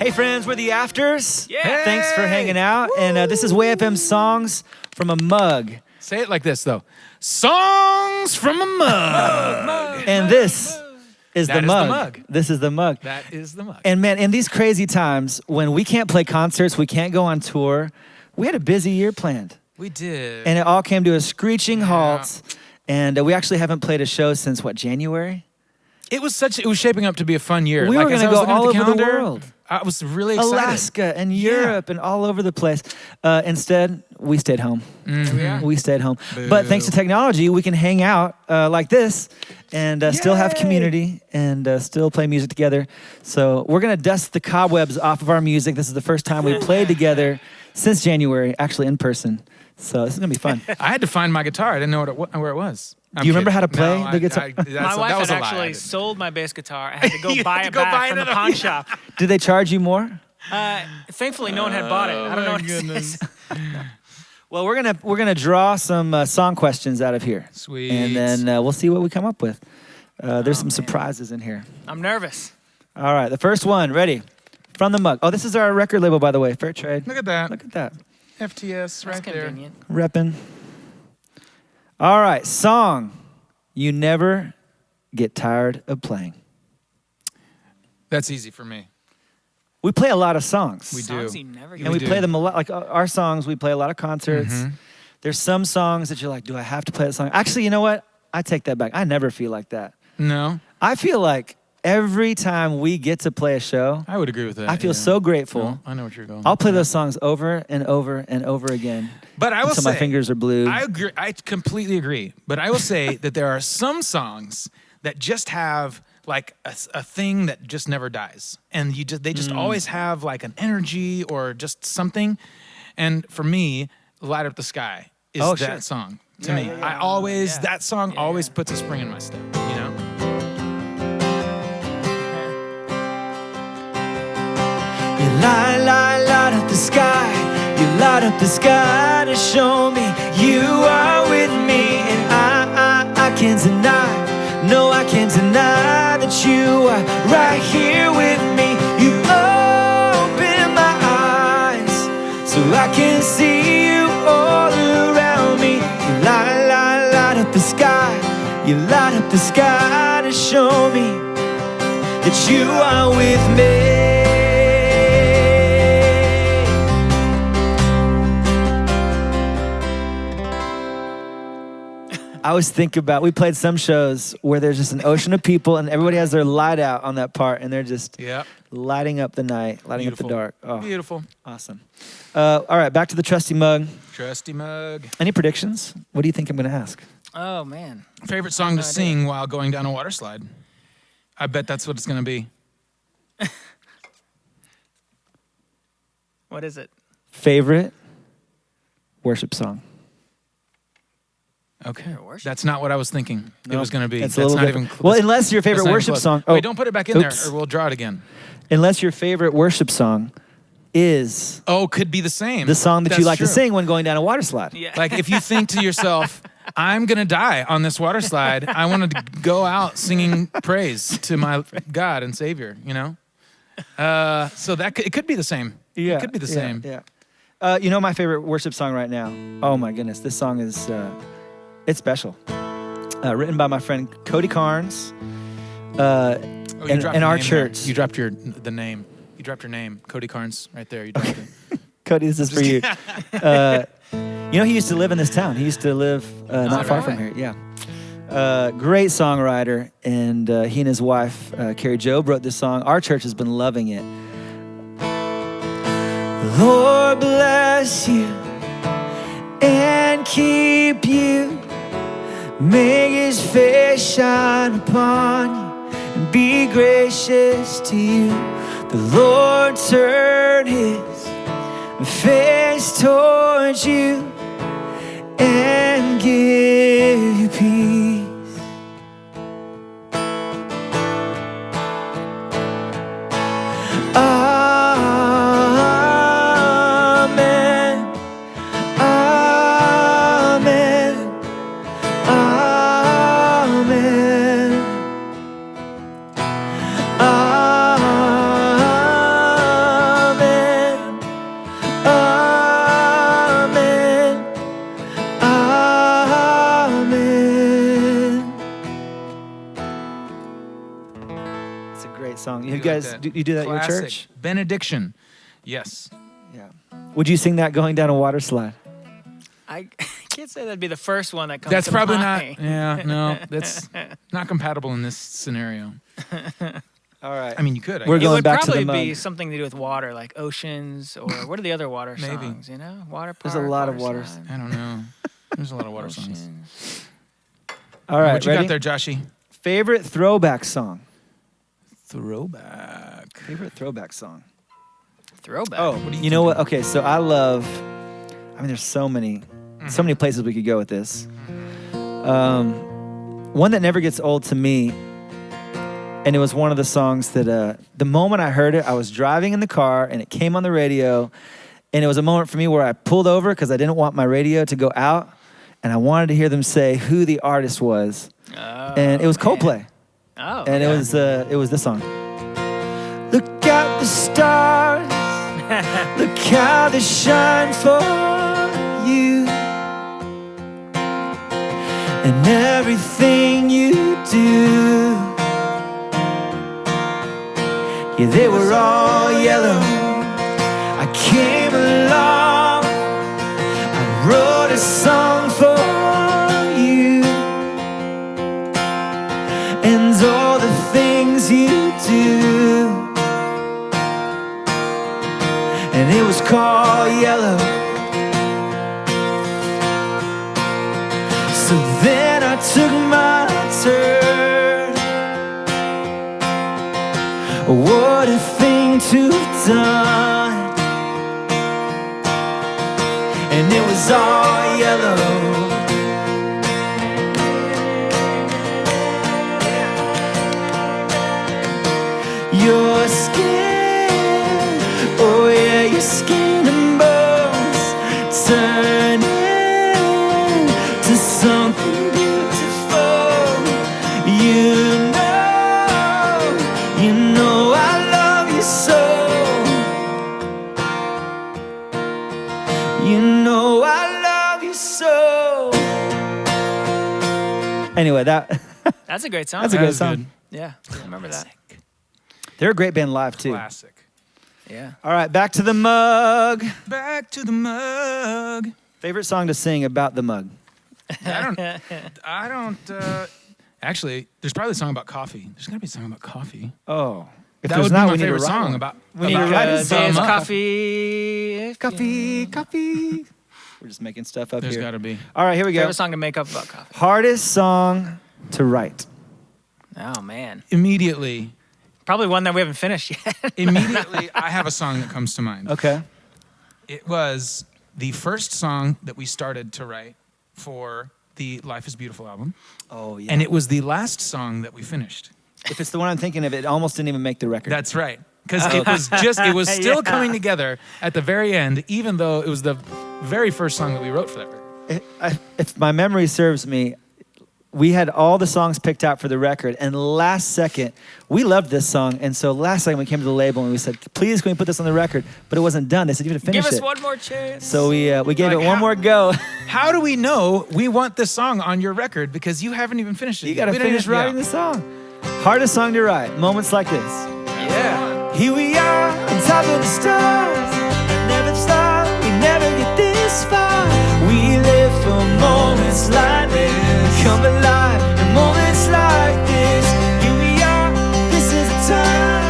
Hey friends, we're the Afters. Yeah. Hey. Thanks for hanging out. And this is Way FM Songs from a Mug. Say it like this, though. Songs from a mug. And this is the mug. The mug. This is the mug. That is the mug. And man, in these crazy times when we can't play concerts, we can't go on tour, we had a busy year planned. We did. And it all came to a screeching halt. And we actually haven't played a show since, what, January? It was shaping up to be a fun year. We were going to go all over the world. I was really excited. Alaska and Europe and all over the place. Instead, we stayed home. Mm-hmm. We stayed home. Boo. But thanks to technology, we can hang out like this and still have community and still play music together. So we're going to dust the cobwebs off of our music. This is the first time we played together since January, actually in person. So this is going to be fun. I had to find my guitar. I didn't know where it was. Do you remember how to play the guitar? My wife had actually sold my bass guitar. I had to go buy it back from the pawn shop. Did they charge you more? Thankfully, no one had bought it. I don't know what it is. Well, we're gonna draw some song questions out of here. Sweet. And then we'll see what we come up with. There's some surprises in here. I'm nervous. All right, the first one, ready? From the Mug. Oh, this is our record label, by the way. Fair trade. Look at that. Look at that. FTS right That's convenient. there. Reppin'. All right, song you never get tired of playing. That's easy for me. We play a lot of songs. We Songs do. you never And get. we do. play them a lot. Like our songs, we play a lot of concerts. Mm-hmm. There's some songs that you're like, do I have to play that song? Actually, you know what? I take that back. I never feel like that. No, I feel like every time we get to play a show, I would agree with that. I feel so grateful. No, I know what you're going. I'll play those songs over and over and over again. But I will until say, my fingers are blue. I agree. I completely agree. But I will say that there are some songs that just have like a thing that just never dies, and they just always have like an energy or just something. And for me, "Light Up the Sky" is that song to me. I always that song always puts a spring in my step. You know. You light up the sky. You light up the sky to show me you are with me. And I can't deny, no, I can't deny that you are right here with me. You open my eyes so I can see you all around me. You light up the sky. You light up the sky to show me that you are with me. I always think about, we played some shows where there's just an ocean of people and everybody has their light out on that part and they're just lighting up the night, lighting up the dark. Oh, beautiful. Awesome. All right, back to the trusty mug. Trusty mug. Any predictions? What do you think I'm going to ask? Oh, man. Favorite song to sing while going down a water slide? I bet that's what it's going to be. What is it? Favorite worship song? Okay, that's not what I was thinking it was going to be. It's that's not different. even. Well, unless your favorite worship song. Oh, wait, don't put it back in there, or we'll draw it again. Unless your favorite worship song is could be the same. The song that you like to sing when going down a water slide. Yeah. Like if you think to yourself, I'm going to die on this water slide, I want to go out singing praise to my God and Savior, you know? So it could be the same. Yeah. It could be the same. Yeah. You know my favorite worship song right now? Oh my goodness. This song is, it's special. Written by my friend Cody Carnes and our church. You dropped the name. You dropped your name, Cody Carnes, right there. You dropped it. Cody, this is for you. You know, he used to live in this town. He used to live not far from here. Yeah. Great songwriter, and he and his wife, Kari Jobe, wrote this song. Our church has been loving it. Lord bless you and keep you. Make his face shine upon you and be gracious to you. The Lord turn his face towards you and give you peace. Amen. Amen. Amen. song. You guys, you do that at your Classic. church? Benediction. Yes. Yeah. Would you sing that going down a water slide? I can't say that'd be the first one that comes That's to probably mind. not. Yeah, no, that's not compatible in this scenario. All right. I mean, you could. I We're guess. It going would back to the probably mug. be something to do with water, like oceans, or what are the other water Maybe. songs? You know, water park. There's a lot of water. slide, I don't know. There's a lot of water songs. oceans. All right, What you ready? got there, Joshy? Favorite throwback song. Throwback. Favorite throwback song. Throwback. Oh, What do you you know what? thinking? Okay, so I mean, there's so many places we could go with this. One that never gets old to me, and it was one of the songs that the moment I heard it, I was driving in the car and it came on the radio, and it was a moment for me where I pulled over because I didn't want my radio to go out, and I wanted to hear them say who the artist was, and it was ColdPlay, Oh. and it was this song. Look at the stars, look how they shine for you, and everything you do. Yeah, they were all yellow. I came along, I wrote a song for you, and all the things you do. And it was called Yellow. So then I took my turn. What a thing to have done. And it was all yellow. Your skin, oh yeah, your skin and bones turn into something beautiful. You know I love you so. You know I love you so. Anyway, That's a great song. that's a That great was song. good. Yeah, I remember that. They're a great band live too. Classic. Yeah. All right, back to the mug. Back to the mug. Favorite song to sing about the mug? I don't. Actually, there's probably a song about coffee. There's gotta be a song about coffee. Oh, if That there's would not, be my we need to favorite write song one. about. We need to about write a Days song. mug. coffee. Coffee. We're just making stuff up There's here. gotta be. All right, here we go. Favorite song to make up about coffee. Hardest song to write. Oh man, Immediately, probably one that we haven't finished yet. I have a song that comes to mind. Okay. It was the first song that we started to write for the Life is Beautiful album. Oh yeah. And it was the last song that we finished. if it's the one I'm thinking of, it almost didn't even make the record. That's right. Because it was still coming together at the very end, even though it was the very first song that we wrote for that record. If my memory serves me, we had all the songs picked out for the record, and last second, we loved this song, and so last second we came to the label and we said, please can we put this on the record? But it wasn't done. They said, you have to finish Give us it. one more chance. So we gave Like, it one more go. How do we know we want this song on your record? Because you haven't even finished it. You yet. gotta We didn't finish even- writing the song. Hardest song to write. Moments like this. Yeah. Here we are on top of the stars. Never thought we'd never get this far. We live for moments like this. Come alive in moments like this. Here we are, this is the time.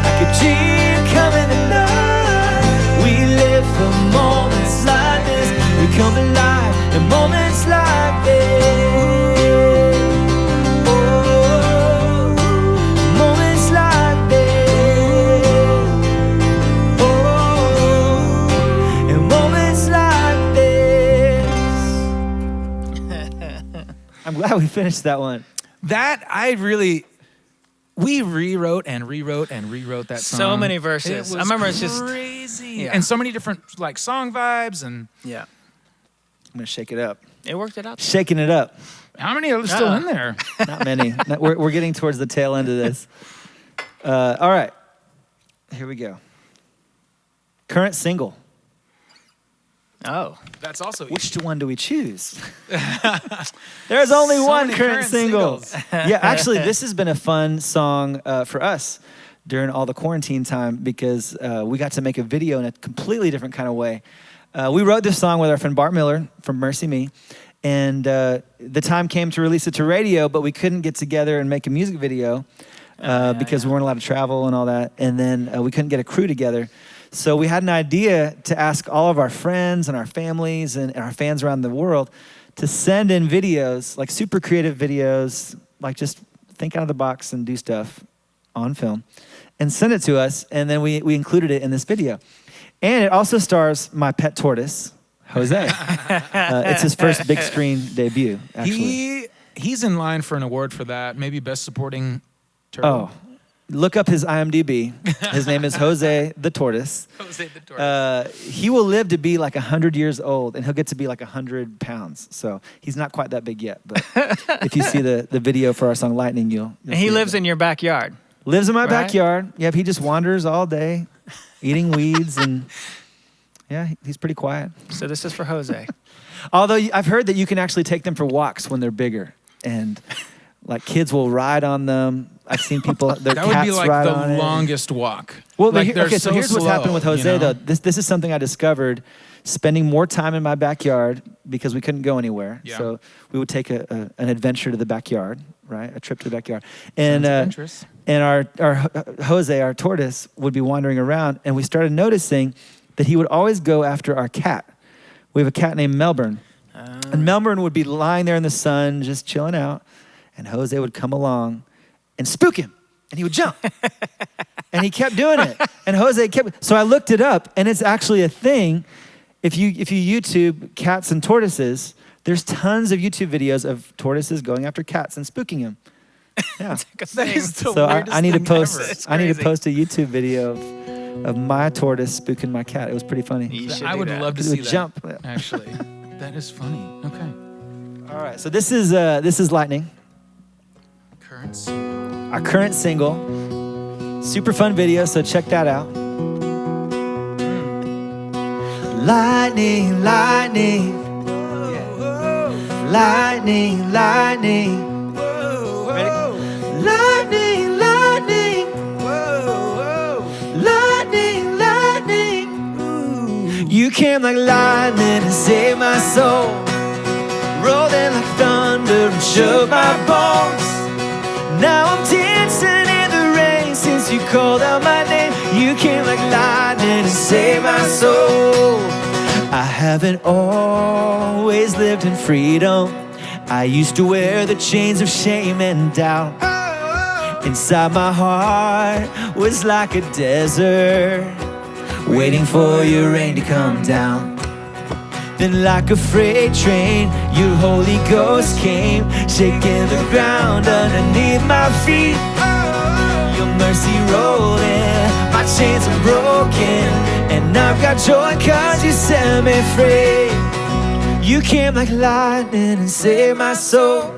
Like a dream coming to life. We live for moments like this. We come alive in moments like this. Moments like this. In moments like this. I'm glad we finished that one. We rewrote and rewrote and rewrote that song. So many verses. It I was remember it's just crazy. Yeah. And so many different like song vibes and yeah. I'm gonna shake it up. It worked it out. Shaking it up. how many are still in there? Not many. We're getting towards the tail end of this. All right. Here we go. Current single. Oh. That's also Which one do we choose? There's only So one many current current single. singles. Yeah, actually, this has been a fun song for us. during all the quarantine time because we got to make a video in a completely different kind of way. We wrote this song with our friend Bart Miller from Mercy Me, and the time came to release it to radio, but we couldn't get together and make a music video because we weren't allowed to travel and all that, and then we couldn't get a crew together. So we had an idea to ask all of our friends and our families and our fans around the world to send in videos, like super creative videos, like just think out of the box and do stuff on film, and send it to us, and then we included it in this video. And it also stars my pet tortoise, Jose. It's his first big screen debut, actually. He's in line for an award for that, maybe Best Supporting Turtle. Oh, look up his IMDb. His name is Jose the Tortoise. Jose the Tortoise. He will live to be like 100 years old, and he'll get to be like 100 pounds. So he's not quite that big yet, but if you see the video for our song Lightning, you'll and he lives in your backyard. Lives in my backyard. Yep, he just wanders all day, eating weeds, and yeah, he's pretty quiet. So this is for Jose. Although I've heard that you can actually take them for walks when they're bigger, and like kids will ride on them. I've seen people, their that cats would be like ride the on longest walk. Well, like okay, so here's what's happened with Jose, you know? though. This is something I discovered spending more time in my backyard because we couldn't go anywhere. Yeah. So we would take an adventure to the backyard, right? A trip to the backyard. And our Jose, our tortoise, would be wandering around, and we started noticing that he would always go after our cat. We have a cat named Melbourne. And Melbourne would be lying there in the sun, just chilling out, and Jose would come along and spook him, and he would jump. And he kept doing it. And Jose kept, so I looked it up, and it's actually a thing. If you YouTube cats and tortoises, there's tons of YouTube videos of tortoises going after cats and spooking them. Yeah. That is the So weirdest I need to thing post. ever. I need to post a YouTube video of my tortoise spooking my cat. It was pretty funny. I would love to It see would that. jump. Actually, that is funny. Okay. All right. So this is Lightning, Currents. our current single. Super fun video. So check that out. Lightning, lightning, lightning, lightning. Ready? Lightning, lightning, lightning, lightning. You came like lightning and saved my soul, rolling like thunder and shook my bones. Now I'm dancing in the rain since you called out my name. You came like lightning and saved my soul. I haven't always lived in freedom. I used to wear the chains of shame and doubt. Inside my heart was like a desert, waiting for your rain to come down. Then like a freight train, your Holy Ghost came, shaking the ground underneath my feet. Your mercy rolling, my chains are broken, and I've got joy 'cause you set me free. You came like lightning and saved my soul,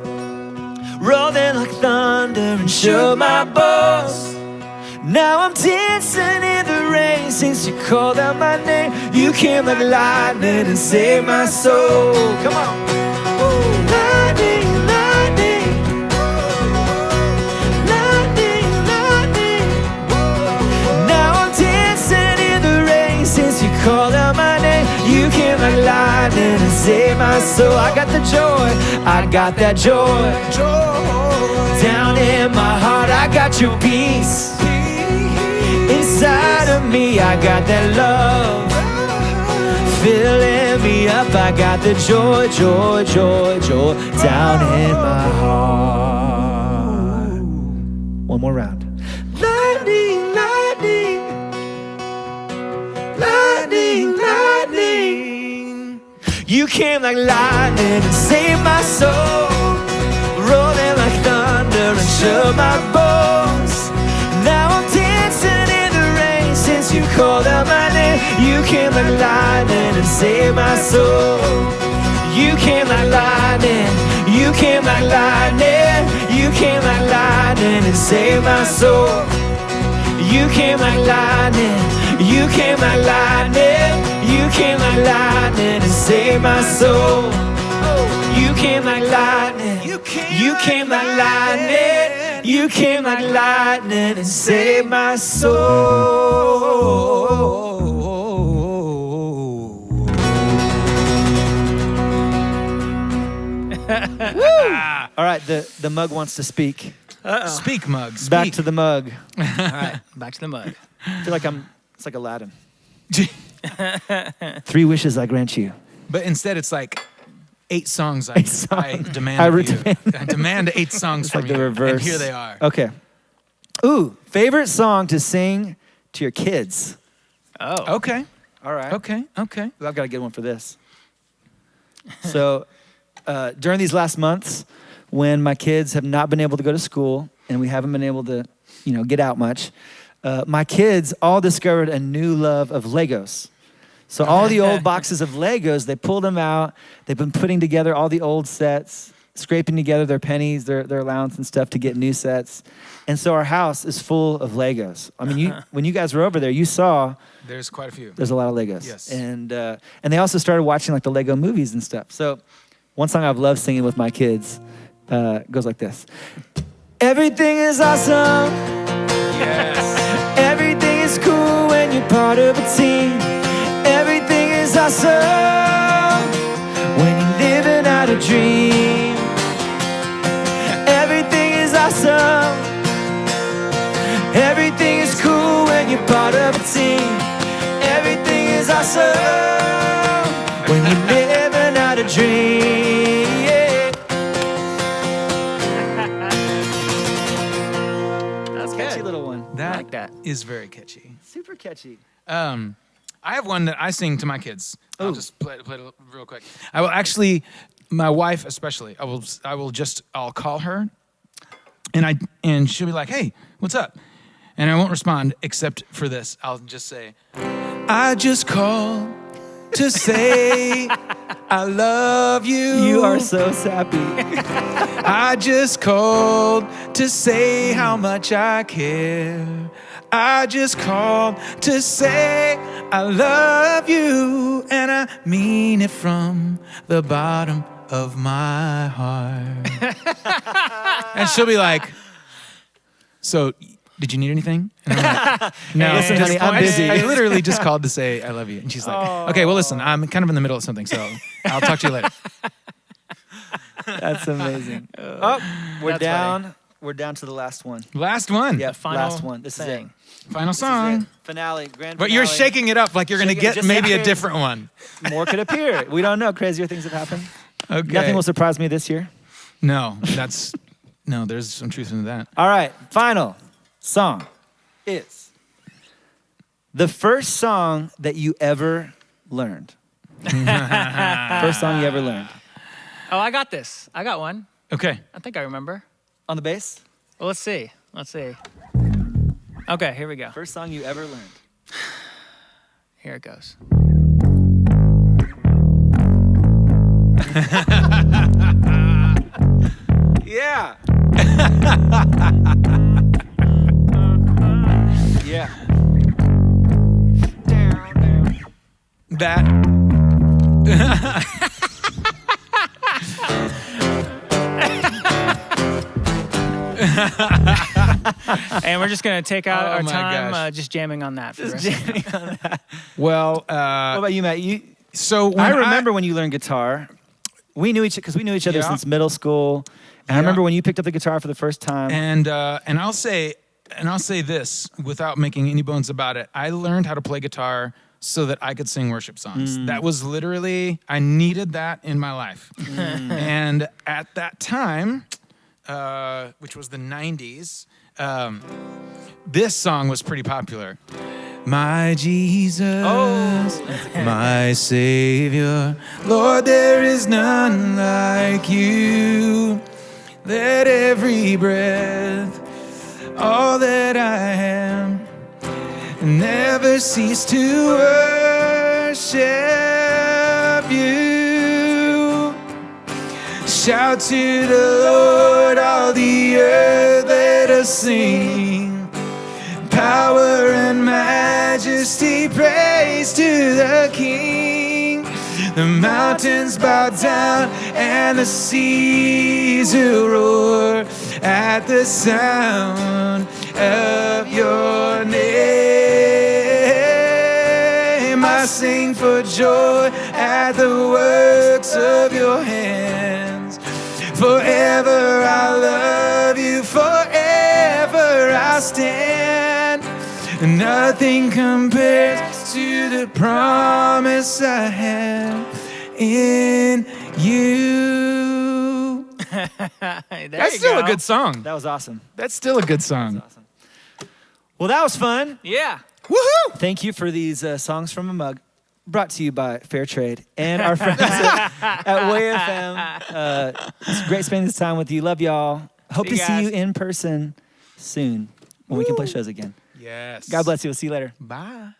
rolling like thunder and shook my bones. Now I'm dancing in the rain since you called out my name. You came like lightning and saved my soul. Come on. Ooh, lightning, lightning, lightning, lightning. Now I'm dancing in the rain since you called out my name. You came like lightning and saved my soul. I got the joy, I got that joy. Down in my heart, I got your peace. Inside of me, I got that love filling me up. I got the joy, joy, joy, joy down in my heart. One more round. Lightning, lightning, lightning, lightning. You came like lightning and saved my soul, rolling like thunder and shook my bones. Now I'm dancing in the rain since you called out my name. You came like lightning and saved my soul. You came like lightning, you came like lightning, you came like lightning and saved my soul. You came like lightning, you came like lightning, you came like lightning and saved my soul. You came like lightning, you came like lightning, You came like lightning and saved my soul. All right, the mug wants to speak. Speak, mug. Speak. Back to the mug. All right, back to the mug. I feel like it's like Aladdin. 3 wishes I grant you. But instead, it's like 8 songs. I demand. I demand 8 songs from like you. the reverse. And here they are. Okay. Ooh, favorite song to sing to your kids. Oh. Okay. All right. Okay. I've got to get one for this. So, during these last months, when my kids have not been able to go to school and we haven't been able to, get out much, my kids all discovered a new love of Legos. So all the old boxes of Legos, they pulled them out. They've been putting together all the old sets, scraping together their pennies, their allowance and stuff to get new sets. And so our house is full of Legos. I mean, when you guys were over there, you saw there's quite a few. There's a lot of Legos. Yes. And they also started watching like the Lego movies and stuff. So one song I've loved singing with my kids goes like this. Everything is awesome. Yes. Everything is cool when you're part of a team. Everything is awesome when you're living out a dream. Everything is awesome. Everything is cool when you're part of a team. Everything is awesome when you're living out a dream. That's Catchy good. little one. That like that. is very catchy. Super catchy. I have one that I sing to my kids. I'll just play it real quick. I will actually, my wife especially, I'll call her and she'll be like, "Hey, what's up?" And I won't respond except for this. I'll just say, "I just called to say I love you." You are so sappy. I just called to say how much I care. I just called to say I love you, and I mean it from the bottom of my heart. And she'll be like, "So, did you need anything?" And I'm like, "No, Listen, honey, I'm busy." I literally just called to say I love you." And she's like, "Okay, well, listen, I'm kind of in the middle of something, so I'll talk to you later." That's amazing. We're That's down. funny. We're down to the last one. Last one. Yeah, final last one. This thing. is it. Final This is song. it. Finale, grand But finale. you're shaking it up like you're going to Shaking it, get just maybe a like- different one. More could appear. We don't know. Crazier things have happened. Okay. Nothing will surprise me this year. No, there's some truth in that. All right, final song is the first song that you ever learned. First song you ever learned. Oh, I got this. I got one. Okay. I think I remember. On the bass? Well, let's see. Okay, here we go. First song you ever learned. Here it goes. Yeah. Yeah. That. And we're just going to take out Oh our my time gosh. just jamming on that for the rest of the time. Well, What about you, Matt? so when I remember when you learned guitar. We knew each other Yeah. since middle school. And I remember when you picked up the guitar for the first time. and I'll say this without making any bones about it. I learned how to play guitar so that I could sing worship songs. That was literally, I needed that in my life. And at that time, which was the 90s, this song was pretty popular. My Jesus, my Savior, Lord, there is none like you. Let every breath, all that I am, never cease to worship you. Shout to the Lord, all the earth, let us sing. Power and majesty, praise to the King. The mountains bow down and the seas will roar at the sound of your name. I sing for joy at the works of your hands. Forever I love you, forever I stand. Nothing compares to the promise I have in you. That's still a good song. That was awesome. That's still a good song. Awesome. Well, that was fun. Yeah. Woohoo! Thank you for these songs from a mug, brought to you by Fair Trade and our friends at Way FM. It's great spending this time with you. Love y'all. Hope to see you in person soon when we can play shows again. Yes. God bless you. We'll see you later. Bye.